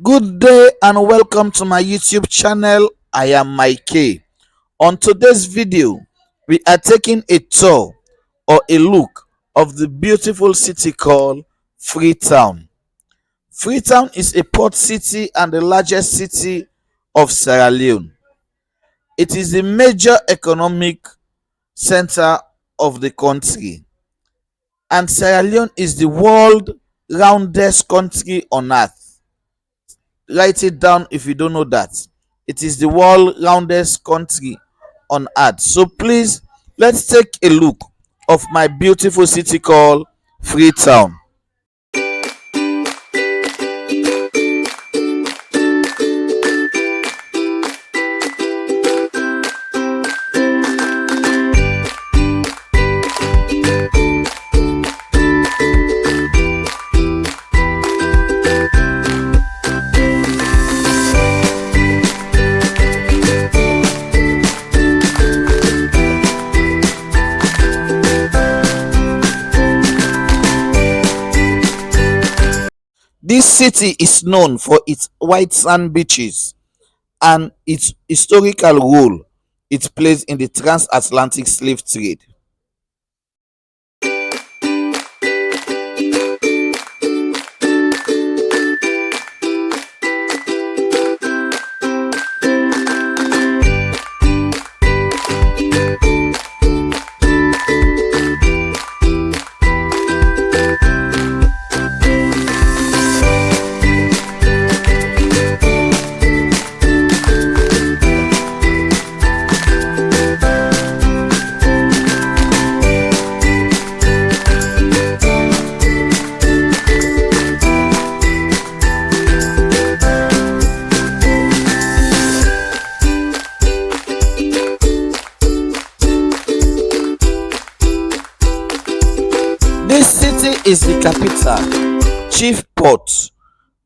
Good day and welcome to my YouTube channel. I am Mike. On today's video, we are taking a tour or a look of the beautiful city called Freetown. Freetown is a port city and the largest city of Sierra Leone. It is the major economic center of the country, and Sierra Leone is the world roundest country on earth. Write it down if you don't know that. It is the world roundest country on earth. So please, let's take a look of my beautiful city called Freetown. This city is known for its white sand beaches and its historical role it plays in the transatlantic slave trade. This city is the capital, chief port,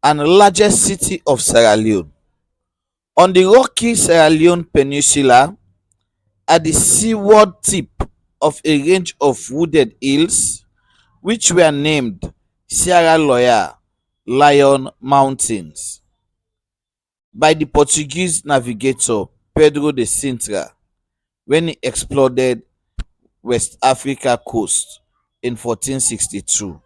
and largest city of Sierra Leone. On the rocky Sierra Leone Peninsula, at the seaward tip of a range of wooded hills, which were named Sierra Lion Mountains by the Portuguese navigator Pedro de Sintra when he explored West Africa coast in 1462.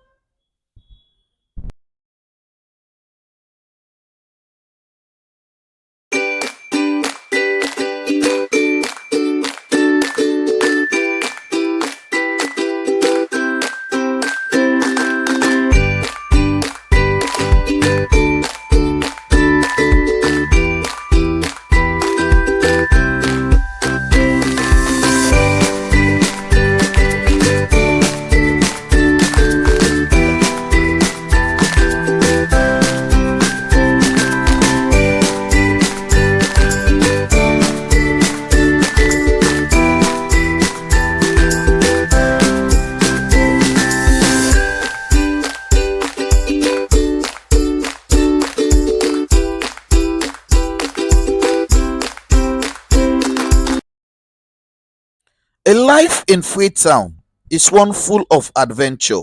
A life in Freetown is one full of adventure,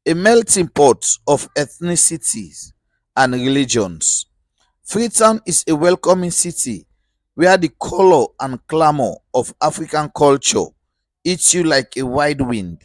a melting pot of ethnicities and religions. Freetown is a welcoming city where the color and clamor of African culture hits you like a wide wind.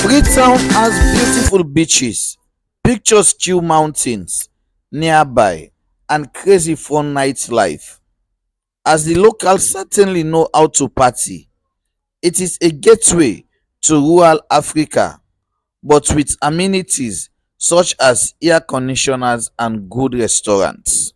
Freetown has beautiful beaches, picturesque mountains nearby, and crazy fun nightlife. As the locals certainly know how to party, it is a gateway to rural Africa, but with amenities such as air conditioners and good restaurants.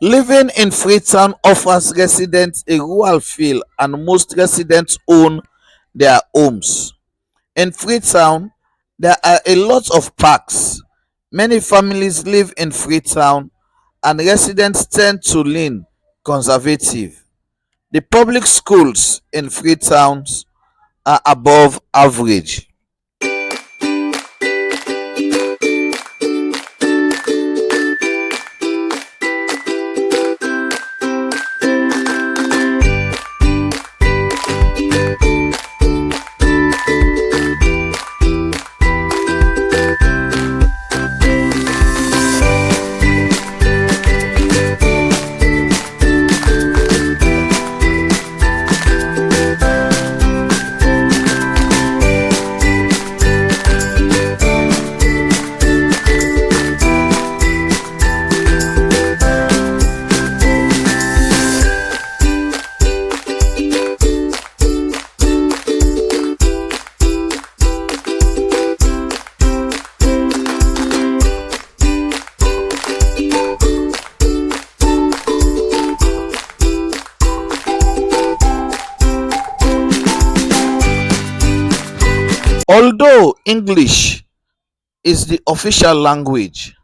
Living in Freetown offers residents a rural feel, and most residents own their homes. In Freetown, there are a lot of parks. Many families live in Freetown, and residents tend to lean conservative. The public schools in Freetown are above average. Although English is the official language,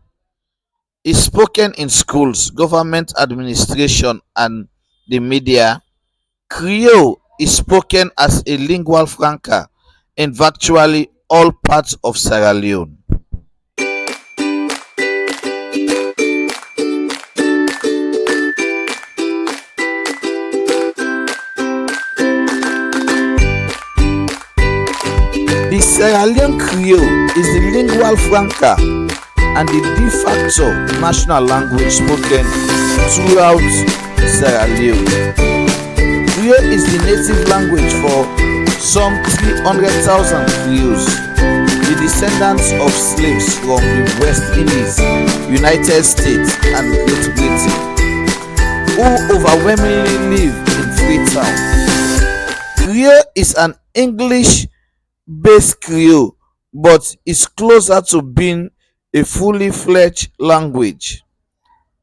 is spoken in schools, government administration, and the media, Creole is spoken as a lingua franca in virtually all parts of Sierra Leone. The Sierra Leone Creole is the lingua franca and the de facto national language spoken throughout Sierra Leone. Creole is the native language for some 300,000 Creoles, the descendants of slaves from the West Indies, United States, and Great Britain, who overwhelmingly live in Freetown. Creole is an English-based Creole, but is closer to being a fully fledged language,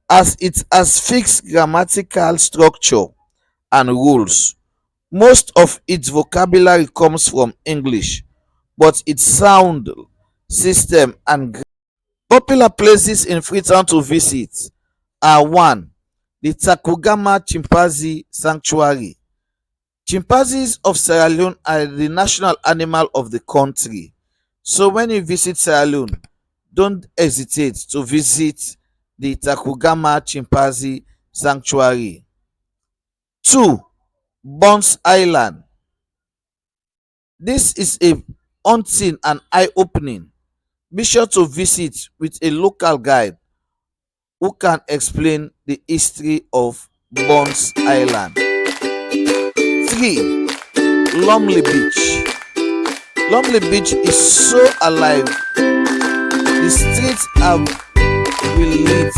as it has fixed grammatical structure and rules. Most of its vocabulary comes from English, but its sound system and popular places in Freetown to visit are: 1. The Takugama Chimpanzee Sanctuary. Chimpanzees of Sierra Leone are the national animal of the country. So when you visit Sierra Leone, don't hesitate to visit the Takugama Chimpanzee Sanctuary. 2. Bones Island. This is a haunting and eye-opening. Be sure to visit with a local guide who can explain the history of Bones Island. 3. Lumley Beach. Lumley Beach is so alive. The streets have been lit.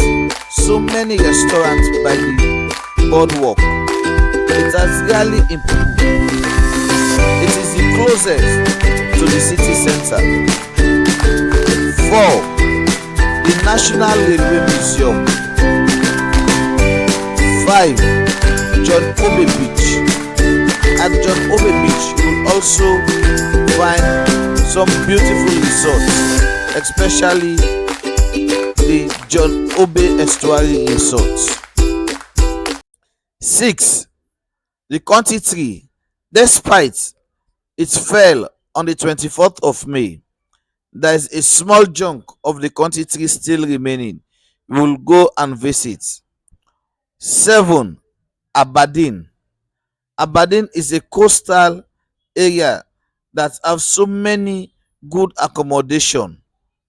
So many restaurants by the boardwalk. It has really improved. It is the closest to the city center. 4. The National Railway Museum. 5. John Obe Beach. At John Obe Beach, you will also find some beautiful resorts, especially the John Obe Estuary Resorts. 6. The County Tree. Despite it fell on the 24th of May, there is a small chunk of the County Tree still remaining. We will go and visit. 7. Aberdeen. Aberdeen is a coastal area that have so many good accommodation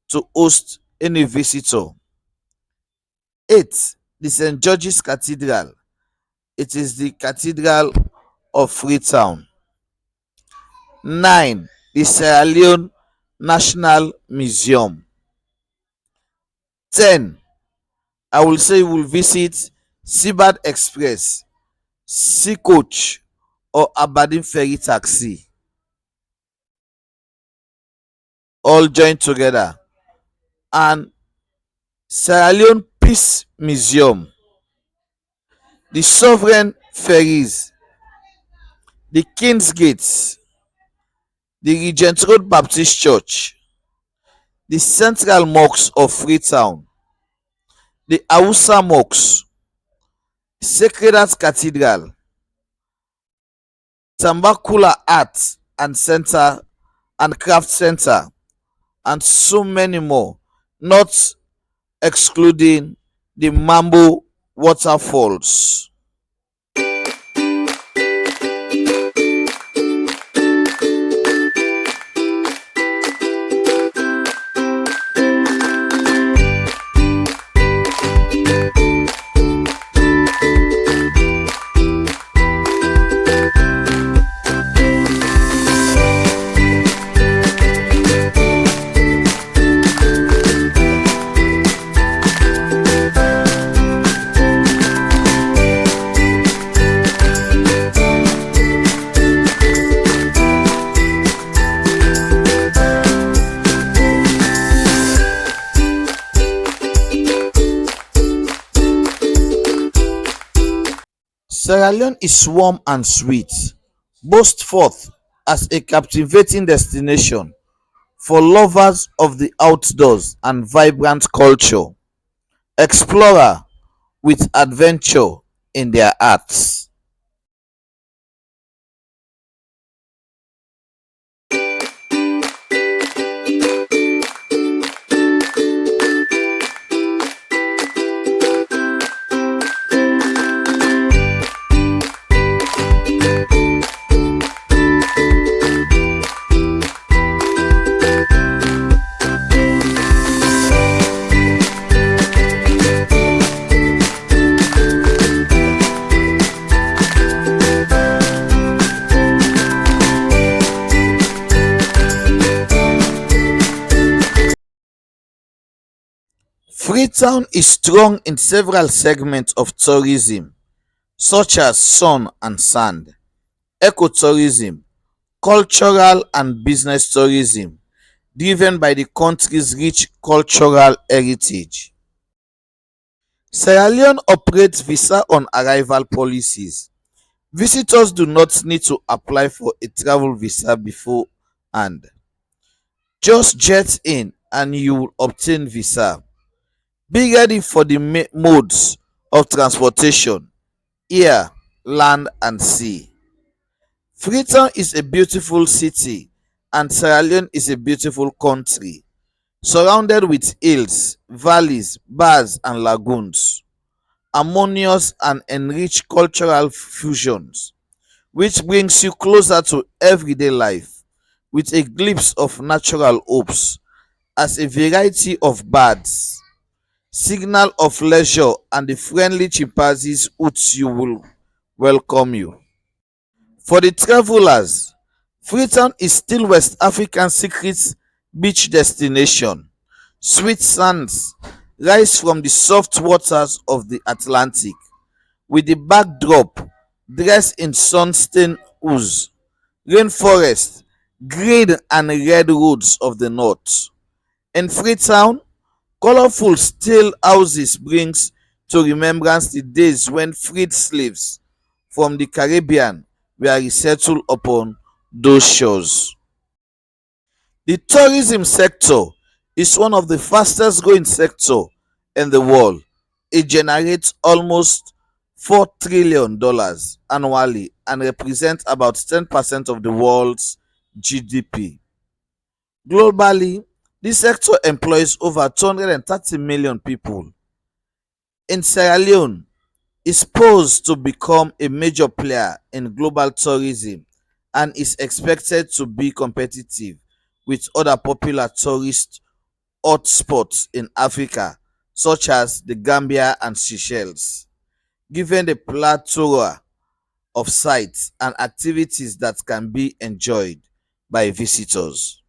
to host any visitor. 8. The St. George's Cathedral. It is the Cathedral of Freetown. 9. The Sierra Leone National Museum. 10. I will say you will visit Seabird Express, Sea Coach, or Aberdeen Ferry Taxi. All joined together. And Sierra Leone Peace Museum. the Sovereign Ferries, the King's Gates, the Regent Road Baptist Church, the Central Mosque of Freetown, the Hausa Mosque, Sacred Heart Cathedral, Tambakula Art and Center and Craft Center, and so many more, not excluding the Mambo waterfalls. Sierra Leone is warm and sweet, boasts forth as a captivating destination for lovers of the outdoors and vibrant culture, explorer with adventure in their hearts. Freetown is strong in several segments of tourism, such as sun and sand, ecotourism, cultural and business tourism, driven by the country's rich cultural heritage. Sierra Leone operates visa on arrival policies. Visitors do not need to apply for a travel visa beforehand. Just jet in and you will obtain visa. Be ready for the modes of transportation: air, land, and sea. Freetown is a beautiful city, and Sierra Leone is a beautiful country, surrounded with hills, valleys, bars, and lagoons, harmonious and enriched cultural fusions, which brings you closer to everyday life with a glimpse of natural hopes as a variety of birds, signal of leisure, and the friendly chimpanzees hoots you will welcome you. For the travelers, Freetown is still West Africa's secret beach destination. Sweet sands rise from the soft waters of the Atlantic, with the backdrop dressed in sun-stained ooze, rainforest, green and red roads of the north. In Freetown, colorful steel houses brings to remembrance the days when freed slaves from the Caribbean were resettled upon those shores. The tourism sector is one of the fastest growing sector in the world. It generates almost $4 trillion annually and represents about 10% of the world's GDP. Globally, this sector employs over 230 million people. In Sierra Leone, is poised to become a major player in global tourism and is expected to be competitive with other popular tourist hotspots in Africa, such as the Gambia and Seychelles, given the plethora of sites and activities that can be enjoyed by visitors.